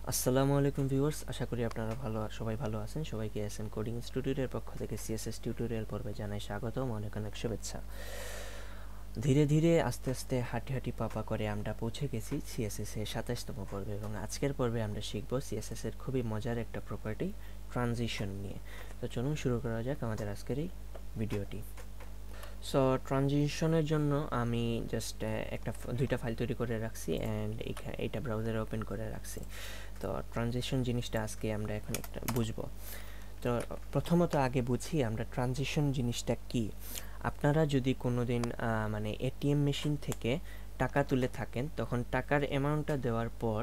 আসসালামু আলাইকুম ভিউয়ার্স, আশা করি আপনারা সবাই ভালো আছেন। সবাইকে এসএন কোডিং ইনস্টিটিউটের পক্ষ থেকে সিএসএস টিউটোরিয়াল পর্বে জানাই স্বাগতম, অনেক অনেক শুভেচ্ছা। ধীরে ধীরে আস্তে আস্তে হাঁটি হাঁটি পাপা করে আমরা পৌঁছে গেছি সিএসএস এর ২৭তম পর্বে, এবং আজকের পর্বে আমরা শিখব সিএসএস এর খুবই মজার একটা প্রপার্টি ট্রানজিশন নিয়ে। তো চলুন শুরু করা যাক আমাদের আজকের এই ভিডিওটি। সো ট্রানজিশনের জন্য আমি জাস্ট দুইটা ফাইল তৈরি করে রাখছি অ্যান্ড এইটা ব্রাউজারে ওপেন করে রাখছি। তো ট্রানজিশন জিনিসটা আজকে আমরা এখন একটা বুঝবো। তো প্রথমত আগে বুঝি আমরা ট্রানজিশন জিনিসটা কি। আপনারা যদি কোনোদিন মানে এটিএম মেশিন থেকে টাকা তুলে থাকেন, তখন টাকার অ্যামাউন্টটা দেওয়ার পর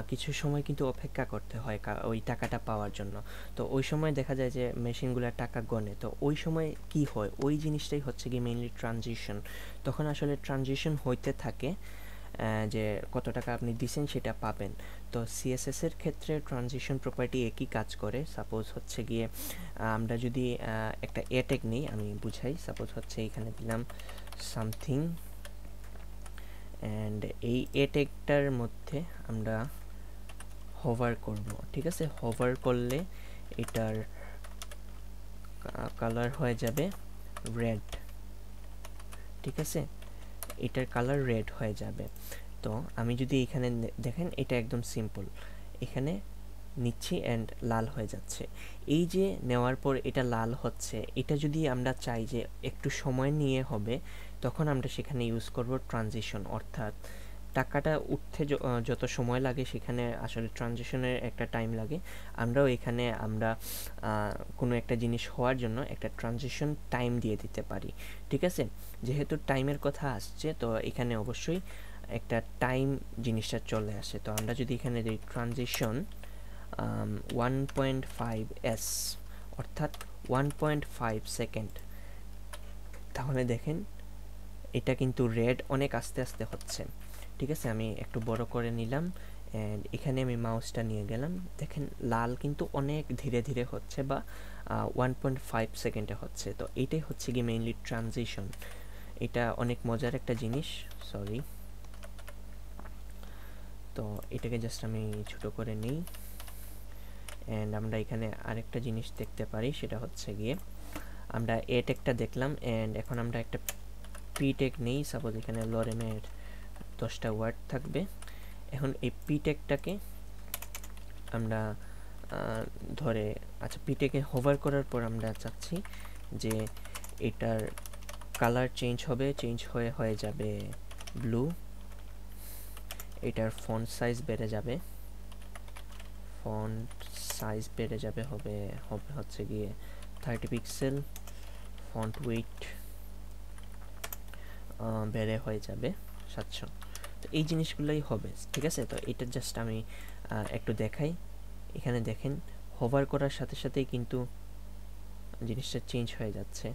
কিছু সময় কিন্তু অপেক্ষা করতে হয় ওই টাকাটা পাওয়ার জন্য। তো ওই সময় দেখা যায় যে মেশিনগুলো টাকা গণে, তো ওই সময় কি হয়, ওই জিনিসটাই হচ্ছে কি মেইনলি ট্রানজিশন। তখন আসলে ট্রানজিশন হইতে থাকে যে কত টাকা আপনি দিছেন সেটা পাবেন। তো সিএসএস এর ক্ষেত্রে ট্রানজিশন প্রপার্টি একই কাজ করে। সাপোজ হচ্ছে গিয়ে আমরা যদি একটা এ ট্যাগ নিই, আমি বুঝাই। সাপোজ হচ্ছে এখানে দিলাম সামথিং, অ্যান্ড এই এ ট্যাগটার মধ্যে আমরা হোভার করব, ঠিক আছে। হোভার করলে এটার কালার হয়ে যাবে রেড, ঠিক আছে। এটার কালার রেড হয়ে যাবে। তো আমি যদি এখানে দেখেন, এটা একদম সিম্পল, এখানে নিচ্ছি অ্যান্ড লাল হয়ে যাচ্ছে। এই যে নেওয়ার পর এটা লাল হচ্ছে, এটা যদি আমরা চাই যে একটু সময় নিয়ে হবে, তখন আমরা সেখানে ইউজ করব ট্রানজিশন। অর্থাৎ টাকাটা উঠতে যত সময় লাগে, সেখানে আসলে ট্রানজিশনের একটা টাইম লাগে। আমরাও এখানে আমরা কোনো একটা জিনিস হওয়ার জন্য একটা ট্রানজিশন টাইম দিয়ে দিতে পারি, ঠিক আছে। যেহেতু টাইমের কথা আসছে, তো এখানে অবশ্যই একটা টাইম জিনিসটা চলে আসে। তো আমরা যদি এখানে দিই ট্রানজিশন 1.5s, অর্থাৎ 1.5 সেকেন্ড, তাহলে দেখেন এটা কিন্তু রেড অনেক আস্তে আস্তে হচ্ছে, ঠিক আছে। আমি একটু বড় করে নিলাম অ্যান্ড এখানে আমি মাউসটা নিয়ে গেলাম, দেখেন লাল কিন্তু অনেক ধীরে ধীরে হচ্ছে, বা 1.5 সেকেন্ডে হচ্ছে। তো এইটাই হচ্ছে কি মেইনলি ট্রানজিশন। এটা অনেক মজার একটা জিনিস। সরি, তো এটাকে জাস্ট আমি ছোট করে নিই অ্যান্ড আমরা এখানে আরেকটা জিনিস দেখতে পারি, সেটা হচ্ছে গিয়ে আমরা এ টেকটা দেখলাম অ্যান্ড এখন আমরা একটা পি টেক নেই। সাপোজ এখানে লরেমের 10টা ওয়ার্ড থাকবে। এখন এই পি টেকটাকে আমরা ধরে, আচ্ছা, পি টেকে হোভার করার পর আমরা চাচ্ছি যে এটার কালার চেঞ্জ হবে, চেঞ্জ হয়ে যাবে ব্লু। এটার ফন্ট সাইজ বেড়ে যাবে, হবে হচ্ছে গিয়ে 30 পিক্সেল। ফন্ট উইডথ বেড়ে হয়ে যাবে 700। তো এই জিনিসগুলোই হবে, ঠিক আছে। তো এটা জাস্ট আমি একটু দেখাই। এখানে দেখেন হোভার করার সাথে সাথেই কিন্তু জিনিসটা চেঞ্জ হয়ে যাচ্ছে।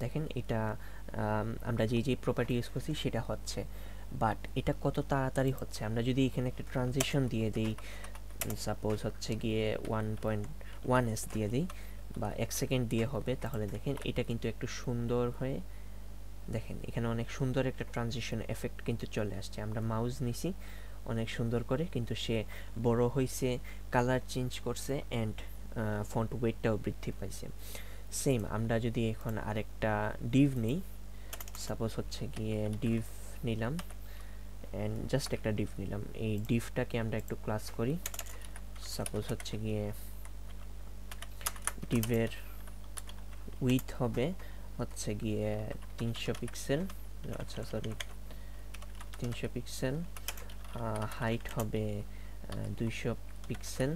দেখেন এটা আমরা যে প্রপার্টি ইউজ করছি সেটা হচ্ছে, বাট এটা কত তাড়াতাড়ি হচ্ছে। আমরা যদি এখানে একটা ট্রানজিশন দিয়ে দিই, সাপোজ হচ্ছে গিয়ে 1.1s দিয়ে দিই, বা 1 সেকেন্ড দিয়ে হবে, তাহলে দেখেন এটা কিন্তু একটু সুন্দর হয়ে, দেখেন এখানে অনেক সুন্দর একটা ট্রানজিশন এফেক্ট কিন্তু চলে আসছে। আমরা মাউস নিছি অনেক সুন্দর করে, কিন্তু সে বড় হয়েছে, কালার চেঞ্জ করছে অ্যান্ড ফন্ট ওয়েটটাও বৃদ্ধি পাইছে। সেম আমরা যদি এখন আরেকটা ডিভ নিই, সাপোজ হচ্ছে গিয়ে ডিভ নিলাম অ্যান্ড জাস্ট একটা ডিভ নিলাম। এই ডিভটাকে আমরা একটু ক্লাস করি। সাপোজ হচ্ছে গিয়ে ডিভের উইথ হবে হচ্ছে গিয়ে 300 পিক্সেল, আচ্ছা সরি 300 পিক্সেল। হাইট হবে 200 পিক্সেল।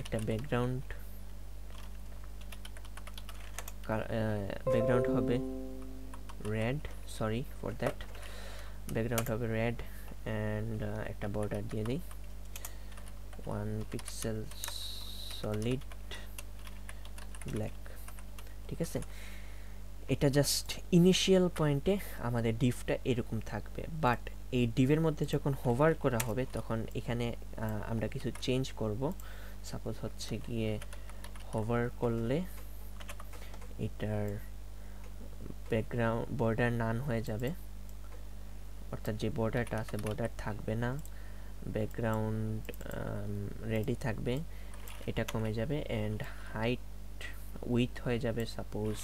একটা ব্যাকগ্রাউন্ড হবে red, sorry for that. Background হবে রেড অ্যান্ড একটা বর্ডার দিয়ে দিই 1 পিক্সেল সলিড ব্ল্যাক, ঠিক আছে। এটা জাস্ট ইনিশিয়াল পয়েন্টে আমাদের ডিভটা এরকম থাকবে, বাট এই ডিভের মধ্যে যখন হোভার করা হবে, তখন এখানে আমরা কিছু চেঞ্জ করব। সাপোজ হচ্ছে গিয়ে হোভার করলে এটার ব্যাকগ্রাউন্ড বর্ডার নান হয়ে যাবে, অর্থাৎ যে বর্ডারটা আছে বর্ডার থাকবে না, ব্যাকগ্রাউন্ড রেডি থাকবে, এটা কমে যাবে অ্যান্ড হাইট উইথ হয়ে যাবে সাপোজ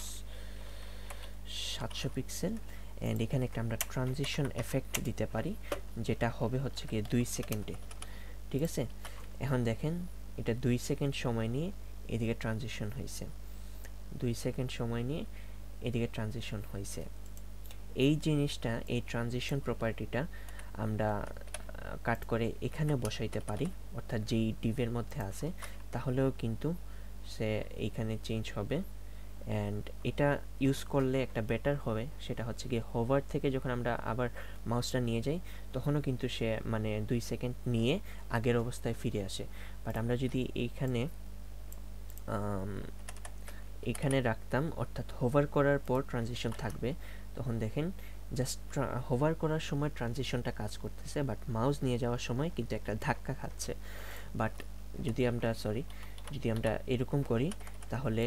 700 পিক্সেল। অ্যান্ড এখানে একটা আমরা ট্রানজিশন এফেক্ট দিতে পারি, যেটা হবে হচ্ছে কি 2 সেকেন্ডে। ঠিক আছে, এখন দেখেন এটা 2 সেকেন্ড সময় নিয়ে এদিকে ট্রানজিশন হয়েছে, 2 সেকেন্ড সময় নিয়ে এদিকে ট্রানজিশন হয়েছে। এই জিনিসটা, এই ট্রানজিশন প্রপার্টিটা আমরা কাট করে এখানে বসাইতে পারি, অর্থাৎ যেই ডিভের মধ্যে আছে, তাহলেও কিন্তু সে এইখানে চেঞ্জ হবে। অ্যান্ড এটা ইউজ করলে একটা বেটার হবে, সেটা হচ্ছে কি হোভার থেকে যখন আমরা আবার মাউসটা নিয়ে যাই তখনও কিন্তু সে মানে 2 সেকেন্ড নিয়ে আগের অবস্থায় ফিরে আসে। বাট আমরা যদি এখানে রাখতাম, অর্থাৎ হোভার করার পর ট্রানজিশন থাকবে, তখন দেখেন জাস্ট হোভার করার সময় ট্রানজিশনটা কাজ করতেছে, বাট মাউস নিয়ে যাওয়ার সময় কিন্তু একটা ধাক্কা খাচ্ছে। বাট যদি আমরা এরকম করি তাহলে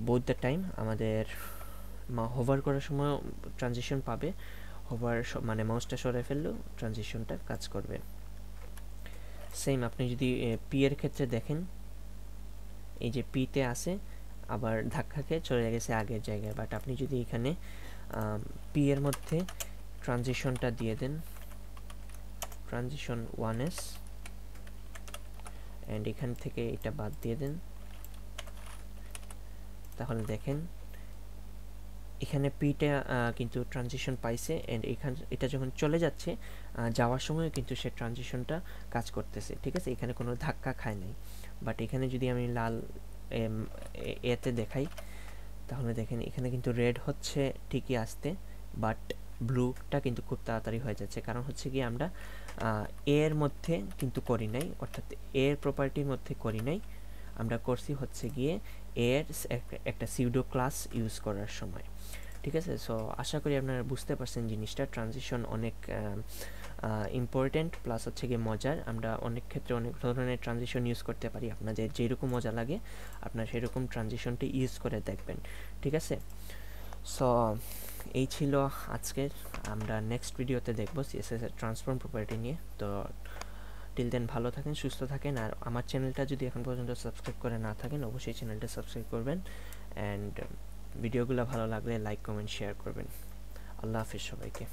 বোথ দ্য টাইম আমাদের হোভার করার সময় ট্রানজিশন পাবে, মানে মাউসটা সরাই ফেললেও ট্রানজিশনটা কাজ করবে। সেম আপনি যদি পি এর ক্ষেত্রে দেখেন, এই যে পিতে আছে আবার ধাক্কা খেয়ে চলে গেছে আগের জায়গায়। বাট আপনি যদি এখানে পি এর মধ্যে ট্রানজিশনটা দিয়ে দেন, ট্রানজিশন 1s, অ্যান্ড এখান থেকে এটা বাদ দিয়ে দেন, তাহলে দেখেন এখানে পিটা কিন্তু ট্রানজিশন পাইছে, অ্যান্ড এটা যখন চলে যাচ্ছে যাওয়ার সময় কিন্তু সে ট্রানজিশনটা কাজ করতেছে। ঠিক আছে, এখানে কোনো ধাক্কা খায় নাই। বাট এখানে যদি আমি লাল এতে দেখাই, তাহলে দেখেন এখানে কিন্তু রেড হচ্ছে ঠিকই আসতে, বাট ব্লুটা কিন্তু খুব তাড়াতাড়ি হয়ে যাচ্ছে। কারণ হচ্ছে কি আমরা এর মধ্যে কিন্তু করি নাই, অর্থাৎ এর প্রপার্টির মধ্যে করি নাই, আমরা করছি হচ্ছে গিয়ে এর একটা সিউডো ক্লাস ইউজ করার সময়। ঠিক আছে, সো আশা করি আপনারা বুঝতে পারছেন জিনিসটা। ট্রানজিশন অনেক ইম্পর্টেন্ট, প্লাস হচ্ছে গিয়ে মজার। আমরা অনেক ক্ষেত্রে অনেক ধরনের ট্রানজিশন ইউজ করতে পারি, আপনাদের যেরকম মজা লাগে আপনার সেরকম ট্রানজিশনটি ইউজ করে দেখবেন। ঠিক আছে, সো এই ছিল আজকের। আমরা নেক্সট ভিডিওতে দেখব সিএসএস এর ট্রান্সফর্ম প্রপার্টি নিয়ে। তো টিল দেন ভালো থাকেন, সুস্থ থাকেন, আর আমার চ্যানেলটা যদি এখন পর্যন্ত সাবস্ক্রাইব করে না থাকেন অবশ্যই চ্যানেলটা সাবস্ক্রাইব করবেন, অ্যান্ড ভিডিওগুলো ভালো লাগলে লাইক কমেন্ট শেয়ার করবেন। আল্লাহ হাফিজ সবাইকে।